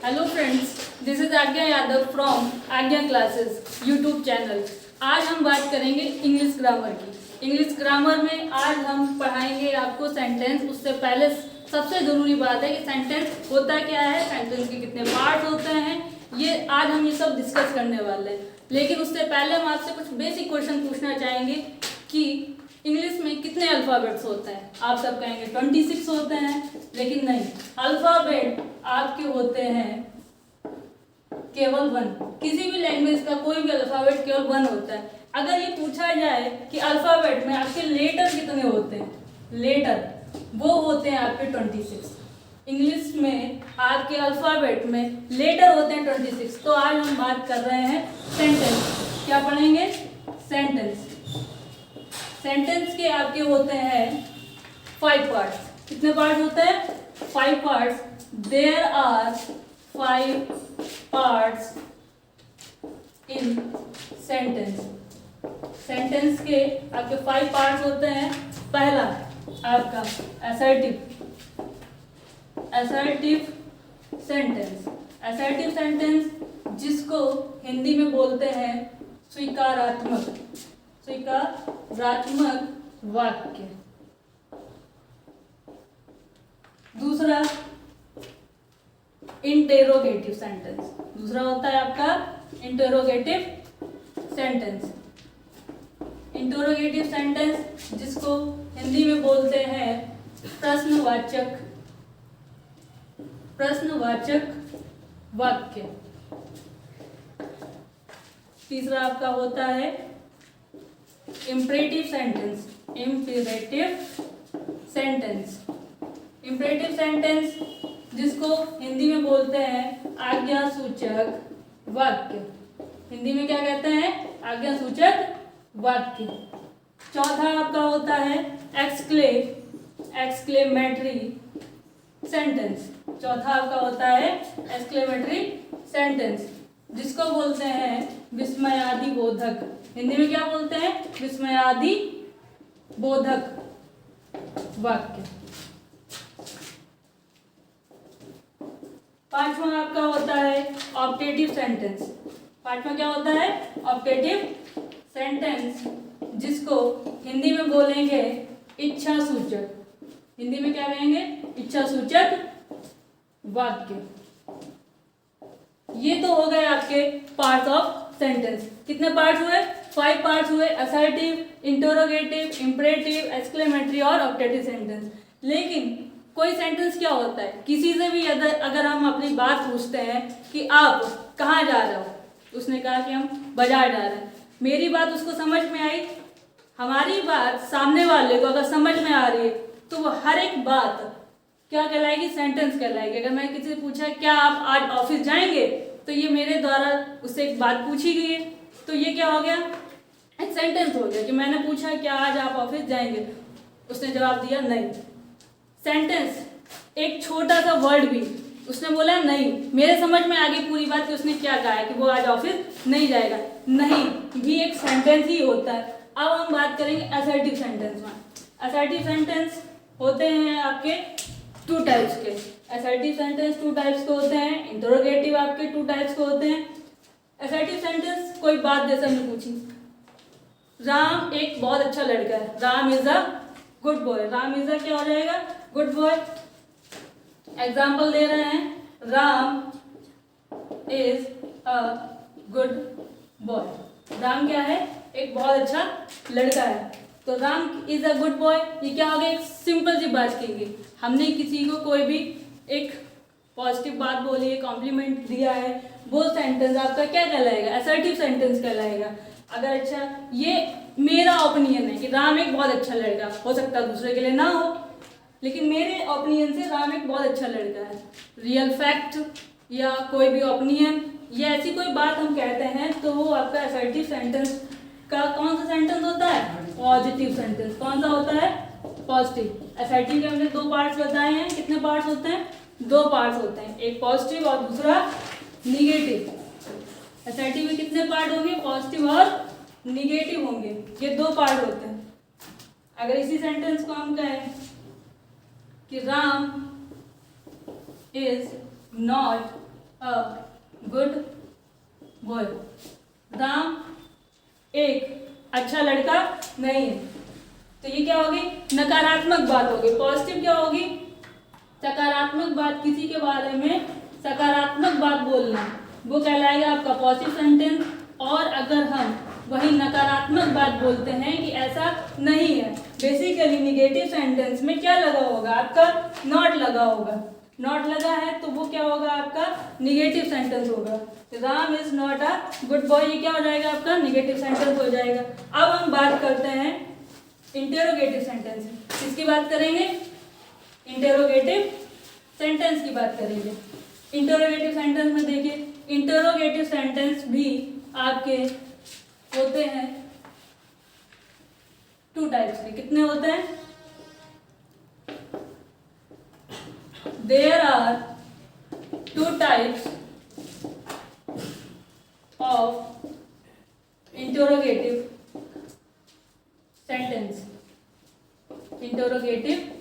Hello friends, this is आज्ञा Yadav from आज्ञा classes YouTube channel. आज हम बात करेंगे इंग्लिश ग्रामर की। इंग्लिश ग्रामर में आज हम पढ़ाएंगे आपको सेंटेंस। उससे पहले सबसे ज़रूरी बात है कि सेंटेंस होता क्या है, सेंटेंस के कितने पार्ट होते हैं, ये आज हम ये सब डिस्कस करने वाले हैं। लेकिन उससे पहले हम आपसे कुछ बेसिक क्वेश्चन पूछना चाहेंगे कि इंग्लिश में कितने अल्फ़ाबेट्स होते हैं। आप सब कहेंगे 26 होते हैं, लेकिन नहीं, अल्फ़ाबेट आपके होते हैं केवल 1। किसी भी लैंग्वेज का कोई भी अल्फ़ाबेट केवल 1 होता है। अगर ये पूछा जाए कि अल्फ़ाबेट में आपके लेटर कितने होते हैं, लेटर वो होते हैं आपके 26। इंग्लिश में आपके अल्फ़ाबेट में लेटर होते हैं 26। तो आज हम बात कर रहे हैं सेंटेंस। क्या पढ़ेंगे? सेंटेंस। सेंटेंस के आपके होते हैं 5 पार्ट्स। कितने पार्ट होते हैं? 5 parts. There are 5 parts in sentence. Sentence के आपके 5 पार्ट्स होते हैं। पहला आपका assertive. Assertive sentence. Assertive sentence जिसको हिंदी में बोलते हैं स्वीकारात्मक। स्वीकारात्मक वाक्य। दूसरा इंटेरोगेटिव सेंटेंस। दूसरा होता है आपका इंटेरोगेटिव सेंटेंस। इंटेरोगेटिव सेंटेंस जिसको हिंदी में बोलते हैं प्रश्नवाचक वाक्य। तीसरा आपका होता है इम्परेटिव सेंटेंस। इम्परेटिव सेंटेंस जिसको हिंदी में बोलते हैं आज्ञा सूचक वाक्य। हिंदी में क्या कहते हैं? आज्ञा सूचक वाक्य। चौथा आपका होता है एक्सक्लेमेटरी सेंटेंस। चौथा आपका होता है एक्सक्लेमेटरी सेंटेंस जिसको बोलते हैं विस्मयादि बोधक। हिंदी में क्या बोलते हैं? विस्मयादि बोधक वाक्य। पांचवा आपका होता है ऑप्टेटिव सेंटेंस। पांचवा क्या होता है? ऑप्टेटिव सेंटेंस जिसको हिंदी में बोलेंगे इच्छा सूचक। हिंदी में क्या कहेंगे? इच्छा सूचक वाक्य। ये तो हो गए आपके पार्ट्स ऑफ सेंटेंस। कितने पार्ट्स हुए? 5 पार्ट्स हुए। असर्टिव, इंटरोगेटिव, इम्परेटिव, एक्सक्लेमेटरी और ऑप्टेटिव सेंटेंस। लेकिन कोई सेंटेंस क्या होता है, किसी से भी अगर हम अपनी बात पूछते हैं कि आप कहाँ जा रहे हो, उसने कहा कि हम बाजार जा रहे हैं। मेरी बात उसको समझ में आई, हमारी बात सामने वाले को अगर समझ में आ रही है तो वो हर एक बात क्या कहलाएगी? सेंटेंस कहलाएगी। अगर मैं किसी से पूछा क्या आप आज ऑफिस जाएंगे, तो ये मेरे द्वारा उससे एक बात पूछी गई है, तो ये क्या हो गया? एक सेंटेंस हो गया कि मैंने पूछा क्या आज आप ऑफिस जाएंगे, उसने जवाब दिया नहीं। सेंटेंस एक छोटा सा वर्ड भी, उसने बोला नहीं, मेरे समझ में आ गई पूरी बात कि उसने क्या कहा है कि वो आज ऑफिस नहीं जाएगा। नहीं भी एक सेंटेंस ही होता है। अब हम बात करेंगे असर्टिव सेंटेंस में। असर्टिव सेंटेंस होते हैं आपके 2 टाइप्स के। असर्टिव सेंटेंस 2 टाइप्स के होते हैं। इंटरोगेटिव आपके 2 टाइप्स के होते हैं। असर्टिव सेंटेंस कोई बात जैसे हमने पूछी, राम एक बहुत अच्छा लड़का है, Ram is a good boy. Ram is a क्या हो जाएगा? Good boy. एग्जाम्पल दे रहे हैं, Ram is a good boy. Ram क्या है? एक बहुत अच्छा लड़का है। तो Ram is a good boy, ये क्या हो गया? एक सिंपल सी बात कहेंगे। हमने किसी को कोई भी एक पॉजिटिव बात बोली है, कॉम्प्लीमेंट दिया है, वो सेंटेंस आपका क्या कहलाएगा? असर्टिव सेंटेंस कहलाएगा। अगर अच्छा, ये मेरा ओपिनियन है कि राम एक बहुत अच्छा लड़का, हो सकता है दूसरे के लिए ना हो, लेकिन मेरे ओपिनियन से राम एक बहुत अच्छा लड़का है। रियल फैक्ट या कोई भी ओपिनियन या ऐसी कोई बात हम कहते हैं तो वो आपका असर्टिव सेंटेंस का कौन सा सेंटेंस होता है? Positive sentence. कौन सा होता है? पॉजिटिव। असर्टिव के हमने 2 पार्ट्स बताए हैं। कितने पार्ट्स होते हैं? 2 पार्ट्स होते हैं, एक पॉजिटिव और दूसरा निगेटिव। असर्टिव में कितने पार्ट होंगे? पॉजिटिव और निगेटिव होंगे। ये 2 पार्ट होते हैं। अगर इसी सेंटेंस को हम कहें कि Ram is not a good boy. Ram एक अच्छा लड़का नहीं है। तो ये क्या होगी, नकारात्मक बात होगी। पॉजिटिव क्या होगी, सकारात्मक बात, किसी के बारे में सकारात्मक बात बोलना, वो कहलाएगा आपका पॉजिटिव सेंटेंस। और अगर हम वही नकारात्मक बात बोलते हैं कि ऐसा नहीं है, बेसिकली निगेटिव सेंटेंस में क्या लगा होगा, आपका नॉट लगा होगा। नॉट लगा है तो वो क्या होगा, आपका निगेटिव सेंटेंस होगा। Ram is not a good boy, ये क्या हो जाएगा, आपका निगेटिव सेंटेंस हो जाएगा। अब हम बात करते हैं इंटेरोगेटिव सेंटेंस। किसकी बात करेंगे, इंटेरोगेटिव सेंटेंस की बात करेंगे। इंटेरोगेटिव सेंटेंस में देखिए, इंटेरोगेटिव सेंटेंस भी आपके होते हैं टू टाइप्स के। कितने होते हैं, there are two types of interrogative sentence. Interrogative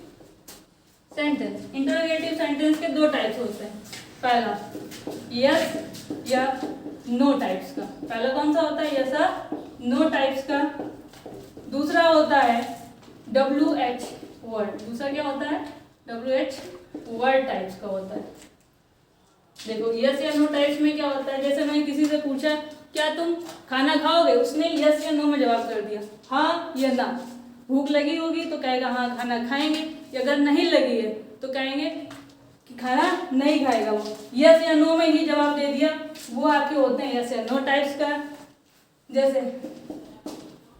sentence, interrogative sentence के दो टाइप्स होते हैं। पहला यस या नो टाइप्स का। पहला कौन सा होता है, यस या नो टाइप्स का। दूसरा होता है WH वर्ड। दूसरा क्या होता है, WH वर्ड टाइप्स का होता है। देखो यस या नो टाइप्स में क्या होता है, जैसे मैंने किसी से पूछा क्या तुम खाना खाओगे, उसने यस या नो में जवाब कर दिया, हाँ या ना। भूख लगी होगी तो कहेगा हाँ खाना खाएंगे, अगर नहीं लगी है तो कहेंगे कि खाना नहीं खाएगा। वो यस या नो में ही जवाब दे दिया, वो आपके होते हैं यस या नो टाइप्स का। जैसे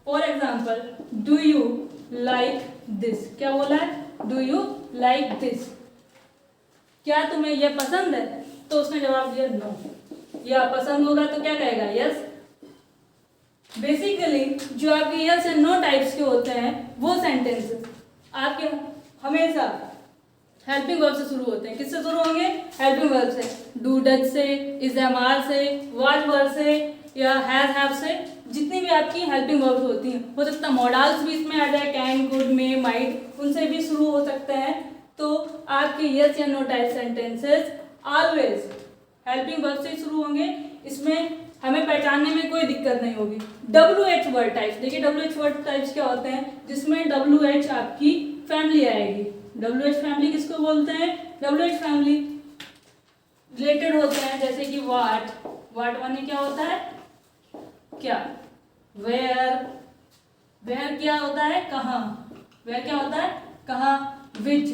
for example, do you like this, क्या बोला है, डू यू लाइक दिस, क्या तुम्हें यह पसंद है, तो उसने जवाब दिया नो। या पसंद होगा तो क्या कहेगा, यस। बेसिकली जो आपके यस एंड नो टाइप्स के होते हैं वो सेंटेंसेस आपके हमेशा हेल्पिंग वर्ब से शुरू होते हैं। किससे शुरू होंगे, हेल्पिंग वर्ब से। डू डज से, इज एम आर से, वाज वर्ब से या हैज हैव से। जितनी भी आपकी हेल्पिंग वर्ब्स होती हैं, हो सकता है मॉडल्स भी इसमें आ जाए, कैन, कुड, मे, माइट, उनसे भी शुरू हो सकते हैं। तो आपके यस या no type sentences always helping verb से शुरू होंगे। इसमें हमें पहचानने में कोई दिक्कत नहीं होगी। WH वर्ड टाइप्स, देखिए WH वर्ड टाइप्स क्या होते हैं, जिसमें WH आपकी फैमिली आएगी। WH फैमिली किसको बोलते हैं, WH फैमिली रिलेटेड होते हैं, जैसे कि वाट माने क्या होता है, क्या। वेयर क्या होता है, कहाँ। वेयर क्या होता है, कहाँ। विच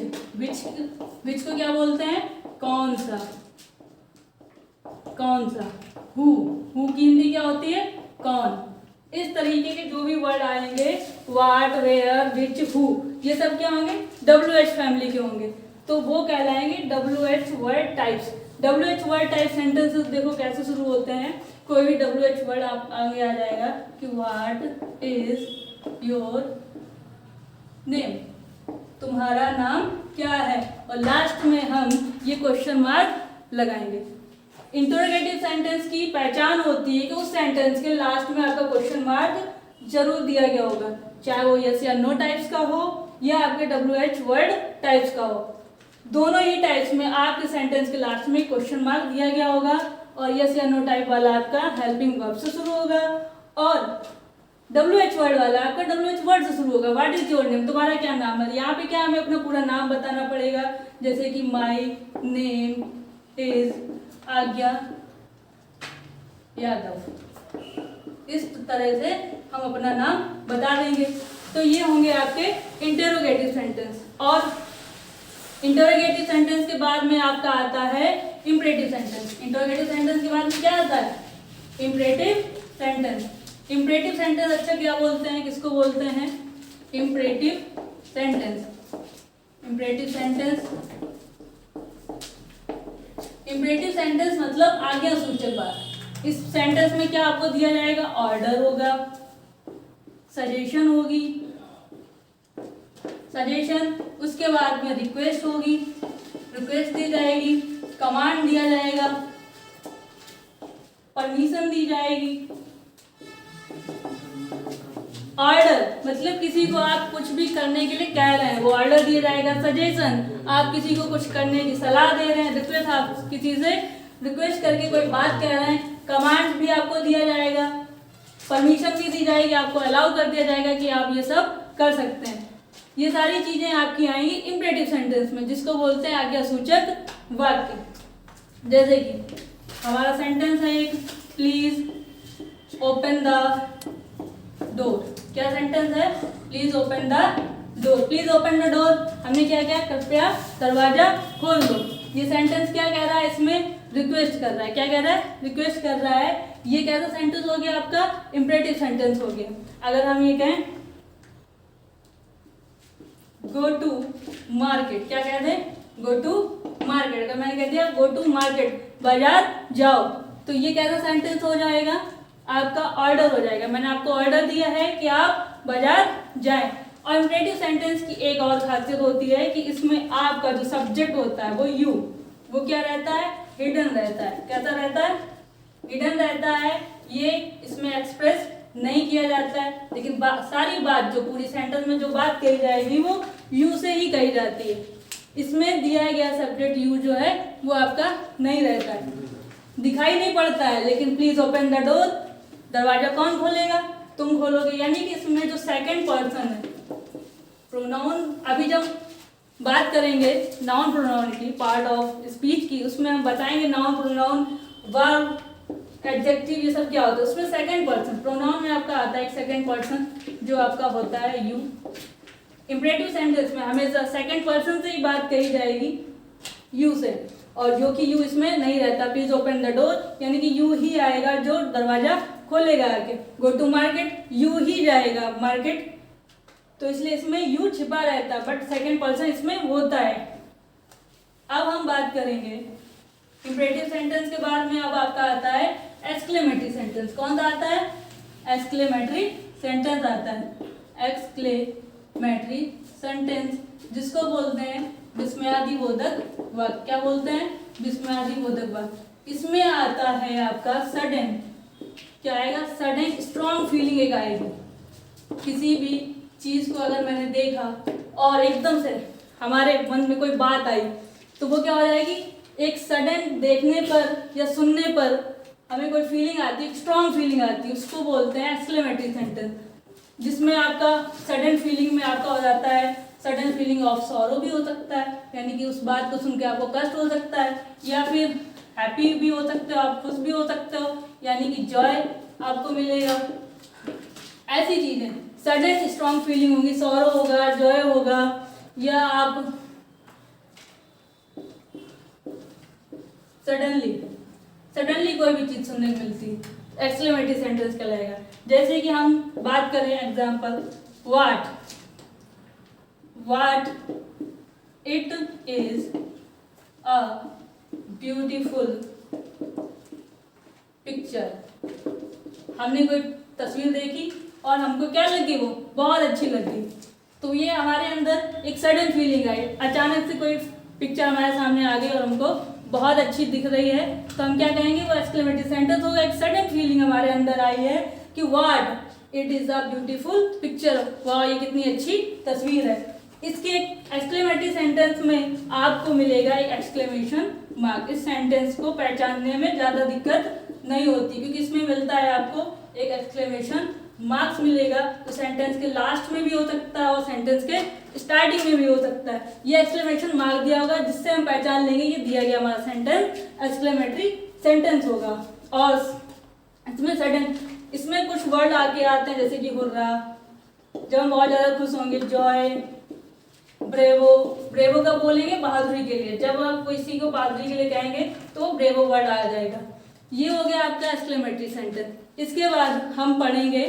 को क्या बोलते हैं, कौन सा। हु की हिंदी क्या होती है, कौन। इस तरीके के जो भी वर्ड आएंगे, वाट, वेयर, विच, हु, ये सब क्या होंगे, WH फैमिली के होंगे। तो वो कहलाएंगे WH word types. WH word type sentences देखो कैसे शुरू होते हैं। कोई भी WH वर्ड आप आगे आ जाएगा कि व्हाट इज योर नेम, तुम्हारा नाम क्या है, और लास्ट में हम ये क्वेश्चन मार्क लगाएंगे। इंटरोगेटिव सेंटेंस की पहचान होती है कि उस सेंटेंस के लास्ट में आपका क्वेश्चन मार्क जरूर दिया गया होगा, चाहे वो यस या नो टाइप्स का हो या आपके WH वर्ड टाइप्स का हो। दोनों ही टाइप्स में आपके सेंटेंस के लास्ट में क्वेश्चन मार्क दिया गया होगा, और यस या नो टाइप वाला आपका हेल्पिंग वर्ब से शुरू होगा, और WH वर्ड वाला आपका WH वर्ड से शुरू होगा। व्हाट इज योर नेम, तुम्हारा क्या नाम है। यहाँ पे क्या हमें अपना पूरा नाम बताना पड़ेगा, जैसे कि माई नेम इज आज्ञा यादव। इस तरह से हम अपना नाम बता देंगे। तो ये होंगे आपके इंटेरोगेटिव सेंटेंस। और इंटेरोगेटिव सेंटेंस के बाद में आपका आता है इंपरेटिव सेंटेंस। इंटेरोगेटिव सेंटेंस के बाद में क्या आता है, इंपरेटिव सेंटेंस। इंपरेटिव सेंटेंस अच्छा क्या बोलते हैं, किसको बोलते हैं, इंपरेटिव सेंटेंस। इंपरेटिव सेंटेंस मतलब आज्ञा सूचक बात। इस सेंटेंस में क्या आपको दिया जाएगा, ऑर्डर होगा, सजेशन होगी, उसके बाद में रिक्वेस्ट होगी, रिक्वेस्ट दी जाएगी, कमांड दिया जाएगा, परमिशन दी जाएगी। ऑर्डर मतलब किसी को आप कुछ भी करने के लिए कह रहे हैं, वो ऑर्डर दिया जाएगा। सजेशन, आप किसी को कुछ करने की सलाह दे रहे हैं। रिक्वेस्ट, आप किसी से रिक्वेस्ट करके कोई बात कह रहे हैं, कमांड भी आपको दिया जाएगा, परमिशन भी दी जाएगी, आपको अलाउ कर दिया जाएगा कि आप ये सब कर सकते हैं। ये सारी चीजें आपकी आएंगी इंपरेटिव सेंटेंस में, जिसको बोलते हैं आज्ञासूचक वाक्य। जैसे कि हमारा सेंटेंस है एक, प्लीज ओपन द डोर। क्या सेंटेंस है? Please open the door. Please open the door, हमने क्या किया? कृपया दरवाजा खोल दो। ये सेंटेंस क्या कह रहा है? इसमें रिक्वेस्ट कर रहा है। क्या कह रहा है? रिक्वेस्ट कर रहा है। ये कैसा सेंटेंस हो गया आपका? इंपरेटिव सेंटेंस हो गया। अगर हम ये कहें गो टू मार्केट, क्या कहते हैं? Go to market. अगर मैंने कह दिया गो टू मार्केट, बाजार जाओ, तो ये कैसा सेंटेंस हो जाएगा? आपका ऑर्डर हो जाएगा। मैंने आपको ऑर्डर दिया है कि आप बाजार जाएं। और इंपरेटिव सेंटेंस की एक और खासियत होती है कि इसमें आपका जो सब्जेक्ट होता है वो यू, वो क्या रहता है? हिडन रहता है। कैसा रहता है? हिडन रहता है। ये इसमें एक्सप्रेस नहीं किया जाता है, लेकिन सारी बात जो पूरी सेंटेंस में जो बात कही जाएगी वो यू से ही कही जाती है। इसमें दिया गया सब्जेक्ट यू जो है वो आपका नहीं रहता है, दिखाई नहीं पड़ता है। लेकिन प्लीज ओपन द डोर, दरवाजा कौन खोलेगा? तुम खोलोगे। यानी कि इसमें जो सेकंड पर्सन है, प्रोनाउन, अभी जब बात करेंगे नाउन प्रोनाउन की, पार्ट ऑफ स्पीच की, उसमें हम बताएंगे नाउन प्रोनाउन वर्ब एडजेक्टिव ये सब क्या होता है। उसमें सेकंड पर्सन प्रोनाउन में आपका आता है एक सेकंड पर्सन जो आपका होता है यू। इंपरेटिव सेंटेंस में हमेशा सेकंड पर्सन से ही बात कही जाएगी यू से, और जो कि यू इसमें नहीं रहता। प्लीज ओपन द डोर यानी कि यू ही आएगा जो दरवाजा खोलेगा आके। गो टू मार्केट, यू ही जाएगा मार्केट, तो इसलिए इसमें यू छिपा रहता है, बट सेकंड पर्सन इसमें होता है। अब हम बात करेंगे इंपरेटिव सेंटेंस के बाद में अब आपका आता है एक्सक्लेमेटरी सेंटेंस। कौन सा आता है? एक्सक्लेमेटरी सेंटेंस आता है। एक्सक्लेमेटरी सेंटेंस जिसको बोलते हैं विस्मयादिबोधक वाक्य। क्या बोलते हैं? विस्मयादिबोधक वाक्य। इसमें आता है आपका सडन, क्या आएगा? सडन स्ट्रॉन्ग फीलिंग एक आएगी। किसी भी चीज को अगर मैंने देखा और एकदम से हमारे मन में कोई बात आई, तो वो क्या हो जाएगी? एक सडन देखने पर या सुनने पर हमें कोई फीलिंग आती है, स्ट्रॉन्ग फीलिंग आती है, उसको बोलते हैं एक्सक्लेमेटरी सेंटेंस। जिसमें आपका सडन फीलिंग में आपका हो जाता है, सडन फीलिंग ऑफ सॉरो भी हो सकता है, यानी कि उस बात को सुन के आपको कष्ट हो सकता है, या फिर हैप्पी भी हो सकते हो, आप खुश भी हो सकते हो, यानी कि जॉय आपको मिलेगा। ऐसी चीजें सडन स्ट्रॉन्ग फीलिंग होगी, सॉरो होगा, जॉय होगा, या आप सडनली कोई भी चीज सुनने को मिलती है, एक्सक्लेमेटरी सेंटेंस कहलाएगा। जैसे कि हम बात करें example, what it is a beautiful picture. हमने कोई तस्वीर देखी और हमको क्या लगी? वो बहुत अच्छी लगी, तो ये हमारे अंदर एक सडन फीलिंग आई। अचानक से कोई पिक्चर हमारे सामने आ गई और हमको बहुत अच्छी दिख रही है, तो हम क्या कहेंगे? वो एक्सक्लेमेटरी सेंटेंस होगा। एक सडन फीलिंग हमारे अंदर आई है कि what it is a beautiful picture, वाह ये कितनी अच्छी तस्वीर है। इसके एक्सक्लेमेटरी सेंटेंस में आपको मिलेगा एक एक्सक्लेमेशन मार्क। इस सेंटेंस को पहचानने में ज्यादा दिक्कत नहीं होती, क्योंकि इसमें मिलता है आपको एक एक्सक्लेमेशन मार्क्स मिलेगा। तो सेंटेंस के लास्ट में भी हो सकता है और सेंटेंस के स्टार्टिंग में भी हो सकता है। ये एक्सक्लेमेशन मार्क दिया होगा, जिससे हम पहचान लेंगे ये दिया गया हमारा सेंटेंस एक्सक्लेमेटरी सेंटेंस होगा। और इसमें सडन, इसमें कुछ वर्ड आके आते हैं जैसे कि हुर्रा, जब हम बहुत ज्यादा खुश होंगे, जॉय, ब्रेवो का बोलेंगे बहादुरी के लिए, जब आप किसी को बहादुरी के लिए कहेंगे तो ब्रेवो वर्ड आ जाएगा। ये हो गया आपका एक्सक्लेमेटरी सेंटेंस। इसके बाद हम पढ़ेंगे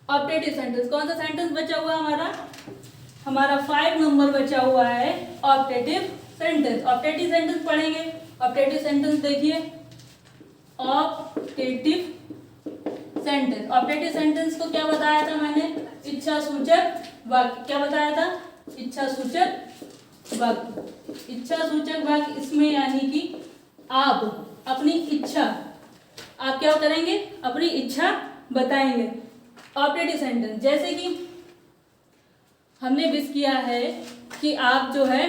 ऑप्टेटिव सेंटेंस। कौन सा सेंटेंस बचा हुआ हमारा 5 नंबर बचा हुआ है ऑप्टेटिव सेंटेंस। ऑप्टेटिव सेंटेंस पढ़ेंगे। ऑप्टेटिव सेंटेंस देखिए, ऑप्टेटिव सेंटेंस। ऑप्टेटिव सेंटेंस को क्या बताया था मैंने? इच्छा सूचक वाक्य। क्या बताया था? इच्छा सूचक वाक्य। इच्छा सूचक वाक्य इसमें यानी कि आप अपनी इच्छा, आप क्या करेंगे? अपनी इच्छा बताएंगे। ऑप्टेटिव सेंटेंस जैसे कि हमने विश किया है कि आप जो है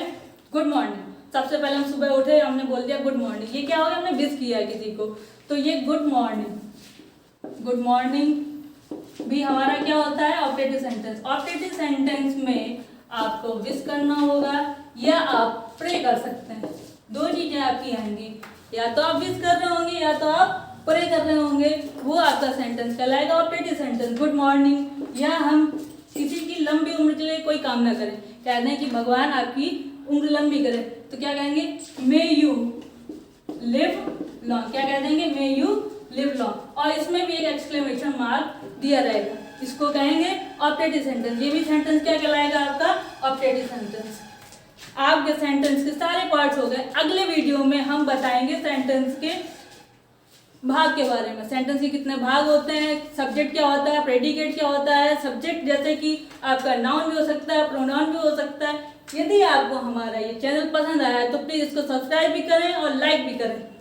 गुड मॉर्निंग, सबसे पहले हम सुबह उठे, हमने बोल दिया गुड मॉर्निंग, ये क्या हो गया, हमने विश किया है किसी को, तो ये गुड मॉर्निंग। गुड मॉर्निंग भी हमारा क्या होता है, ऑप्टेटिव सेंटेंस। ऑप्टेटिव सेंटेंस में आपको विश करना होगा या आप प्रे कर सकते हैं, दो चीजें आपकी आएंगी, या तो आप विश कर रहे होंगे या तो आप प्रे कर रहे होंगे, वो आपका सेंटेंस कहलाएगा ऑप्टेटिव सेंटेंस, गुड मॉर्निंग। या हम किसी की लंबी उम्र के लिए कोई कामना करें, कहते हैं कि भगवान आपकी उम्र लंबी करे, तो क्या कहेंगे, मे यू लिव लॉन्ग, क्या कह देंगे, मे यू लिव लॉन्ग, और इसमें भी एक एक्सक्लेमेशन मार्क दिया रहेगा, इसको कहेंगे ऑप्टेटिव सेंटेंस। ये भी सेंटेंस क्या कहलाएगा आपका, ऑप्टेटिव सेंटेंस। आपके सेंटेंस के सारे पार्ट्स हो गए। अगले वीडियो में हम बताएंगे सेंटेंस के भाग के बारे में, सेंटेंस के कितने भाग होते हैं, सब्जेक्ट क्या होता है, प्रेडिकेट क्या होता है। सब्जेक्ट जैसे कि आपका नाउन भी हो सकता है, प्रोनाउन भी हो सकता है। यदि आपको हमारा ये चैनल पसंद आया है तो प्लीज़ इसको सब्सक्राइब भी करें और लाइक भी करें।